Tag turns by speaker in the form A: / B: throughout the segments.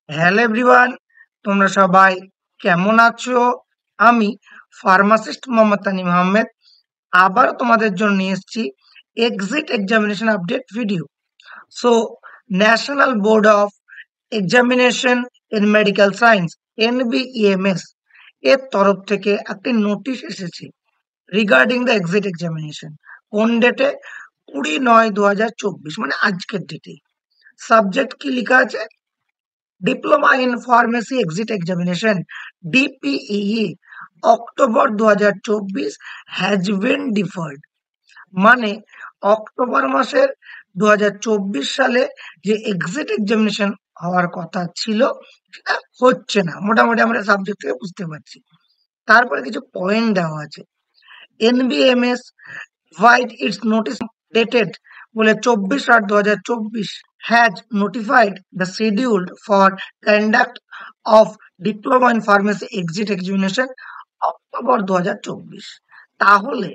A: Hello everyone, তোমরা সবাই কেমন আছো? আমি ফার্মাসিস্ট মোহাম্মদ তানিম আহমেদ আবারও তোমাদের জন্য নিয়ে এসেছি exit examination update video. So national board of examination in medical science NBEMS এর তরফ থেকে একটি নোটিশ এসেছে রিগার্ডিং দ্য এক্সিট এক্সামিনেশন। কোন ডেটে? 20/9/2024, মানে আজকের ডেটে। সাবজেক্ট কি লেখা আছে? Diploma in pharmacy exit examination DPEE October 2024 has been deferred. মানে অক্টোবর মাসের 2024 সালে যে এক্সিট এক্সামিনেশন হওয়ার কথা ছিল সেটা হচ্ছে না। মোটামুটি আমরা সাবজেক্ট থেকে বুঝতে পারছি। তারপরে কিছু পয়েন্ট দেওয়া আছে। NBMS provide its notice dated বলে 24/8/2024 has notified the schedule for conduct of diploma in pharmacy exit examination October 2024। তাহলে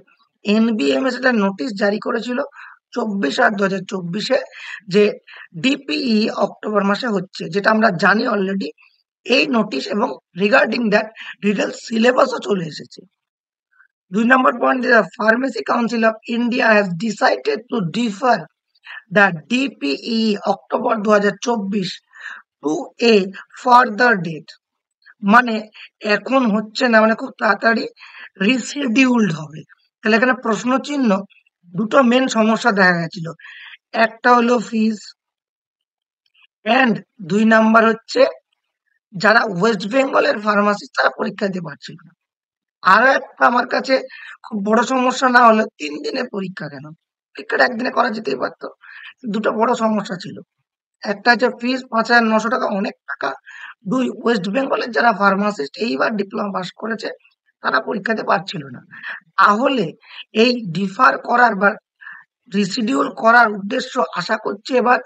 A: NBMS একটা নোটিশ জারি করেছিল 24/8/2024 যে DPE অক্টোবর মাসে হচ্ছে, যেটা আমরা জানি অলরেডি। এই নোটিশ এবং রিগার্ডিং দ্যাট ডিটেল সিলেবাসও চলে এসেছে। 2 number point, the Pharmacy Council of India has decided to defer the DPE October 2024 to a further date। মানে এখন হচ্ছে না, মানে খুব তাড়াতাড়ি রিশিডিউলড হবে। তাহলে এখানে প্রশ্ন চিহ্ন। দুটো মেন সমস্যা দেখা গেছিল, একটা হলো ফিস, অ্যান্ড 2 নাম্বার হচ্ছে যারা ওয়েস্ট বেঙ্গলের ফার্মাসিস্ট তারা পরীক্ষা দিতে পারছিল না। আরো একটা আমার কাছে খুব বড় সমস্যা না হলে 3 দিনে পরীক্ষা কেন? পরীক্ষাটা একদিনে করা যেতেই পারতো। দুটো বড় সমস্যা ছিল। একটা হচ্ছে ফিস 5,900 টাকা, অনেক টাকা। 2, ওয়েস্ট বেঙ্গলের যারা ফার্মাসিস্ট এইবার ডিপ্লোমা পাস করেছে তারা পরীক্ষাতে পারছিল না। তাহলে এই ডিফার করার বা রিশিডিউল করার উদ্দেশ্য আশা করছি এবার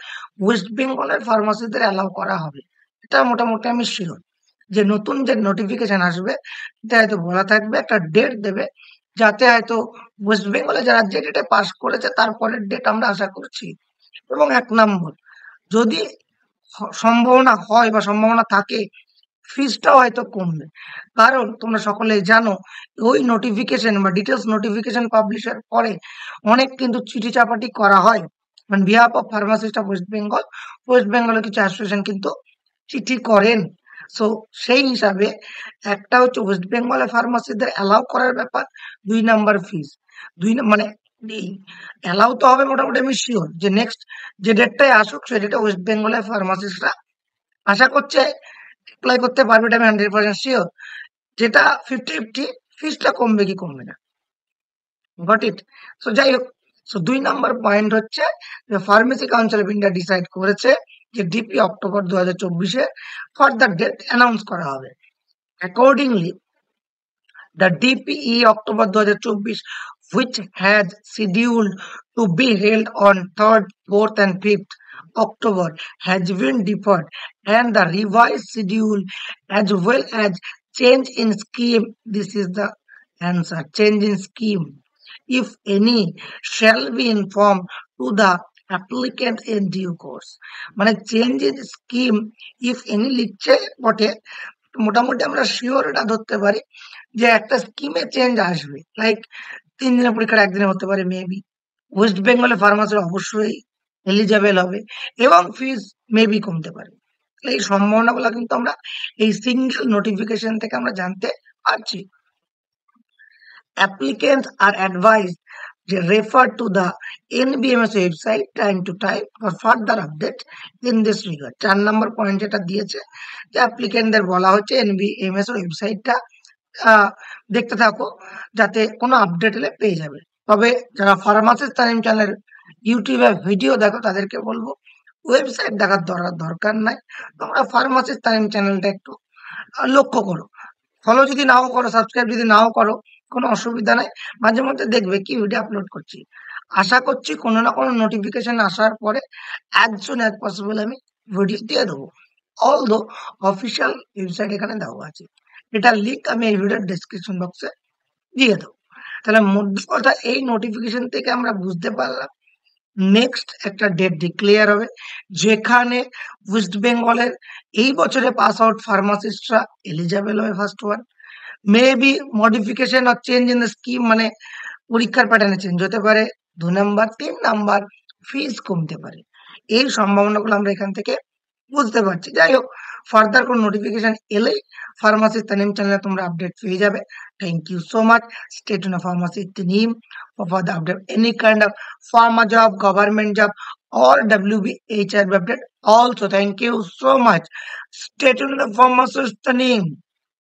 A: ওয়েস্ট বেঙ্গলের ফার্মাসিস্টদের অ্যালাউ করা হবে। এটা মোটামুটি আমি শিওর যে নতুন যে নোটিফিকেশন আসবে এটা হয়তো বলা থাকবে, একটা ডেট দেবে, যাতে হয়তো ওয়েস্ট বেঙ্গলে যারা যে ডেটে পাস করেছে তারপরের ডেট আমরা আশা করছি। এবং 1 নম্বর, যদি সম্ভাবনা হয় বা সম্ভাবনা থাকে, ফিসটাও হয়তো কমবে। কারণ তোমরা সকলেই জানো ওই নোটিফিকেশন বা ডিটেলস নোটিফিকেশন পাবলিশের পরে অনেক কিন্তু চিঠি চাপাটি করা হয় মানে behalf of pharmacist of West Bengal. West বেঙ্গলের কিছু অ্যাসোসিয়েশন কিন্তু চিঠি করেন। সো সেই হিসাবে একটা হচ্ছে ওয়েস্ট বেঙ্গলের ফার্মাসিস্টদের অ্যালাউ করার ব্যাপার, 2 নাম্বার ফিস। মানে এই অ্যালাউ তো হবে মোটামুটি আমি শিওর যে নেক্সট যে ডেটটাই আসুক সেই ডেটে ওয়েস্ট বেঙ্গলের ফার্মাসিস্টরা আশা করছে অ্যাপ্লাই করতে পারবে, এটা আমি 100% শিওর। যেটা 50-50, ফিসটা কমবে কি কমবে না। Got it? সো যাই হোক, সো 2 নাম্বার পয়েন্ট হচ্ছে যে pharmacy council of India decide করেছে যে DP October 2024 further date announce করা হবে। Accordingly the DPE October 2024, which had scheduled to be held on 3rd, 4th and 5th October, has been deferred, and the revised schedule as well as change in scheme, this is the answer, change in scheme, if any, shall be informed to the applicant in due course। মানে change in scheme if any লিখছে বটে, মোটামুটি আমরা sure এটা ধরতে পারি যে একটা স্কিমে চেঞ্জ আসবে। লাইক 3 দিনের পরীক্ষাটা 1 দিনে হতে পারে মেবি। ওয়েস্ট বেঙ্গলে ফার্মাসিরা অবশ্যই এলিজেবল হবে এবং ফিস মেবি কমতে পারে। এই সম্ভাবনাগুলো কিন্তু আমরা এই সিঙ্গেল নোটিফিকেশন থেকে আমরা জানতে পারছি। Applicants are advised to refer to the NBMS website time to time for further update in this regard। 4 number point যেটা দিয়েছে যে অ্যাপ্লিকেন্টদের বলা হচ্ছে NBMS ওয়েবসাইটটা দেখতে থাকো, যাতে কোনো আপডেট এলে পেয়ে যাবে। তবে যারা ফার্মাসিস্ট তালিম চ্যানেল ইউটিউবে ভিডিও দেখো তাদেরকে বলবো ওয়েবসাইট দেখার দরকার নাই, তোমরা ফার্মাসিস্ট তালিম চ্যানেলটা একটু লক্ষ্য করো। ফলো যদি নাও করো, সাবস্ক্রাইব যদি নাও করো, কোনো অসুবিধা নাই। মাঝে মধ্যে দেখবে কি ভিডিও আপলোড করছি। আশা করছি কোনো না কোনো নোটিফিকেশন আসার পরে অ্যাজ সুন অ্যাজ পসিবল আমি ভিডিও দিয়ে দেবো। অলদো অফিসিয়াল ওয়েবসাইট এখানে দেওয়া আছে, এটার লিঙ্ক আমি এই ভিডিওর ডেসক্রিপশন বক্সে দিয়ে দেবো। তাহলে মোদ্দা কথা এই নোটিফিকেশন থেকে আমরা বুঝতে পারলাম নেক্সট একটা ডেট ডিক্লেয়ার হবে, যেখানে ওয়েস্ট বেঙ্গলের এই বছরে পাস আউট ফার্মাসিস্টরা এলিজিবল হবে first one. Maybe modification or change in the scheme, মানে পরীক্ষার প্যাটার্নে চেঞ্জ হতে পারে। ২ নাম্বার, ৩ নাম্বার ফিস কমতে পারে। এই সম্ভাবনাগুলো আমরা এখান থেকে বুঝতে পারছি। যাই হোক, ফার্দার কোনো নোটিফিকেশন এলেই ফার্মাসি তানিম চ্যানেলে তোমরা আপডেট পেয়ে যাবে। Thank you so much. Stay tuned pharmacy Tanim for the update any kind of pharma job, government job or WBHR update. Also, thank you so much. Stay tuned to Pharmacist Taneem.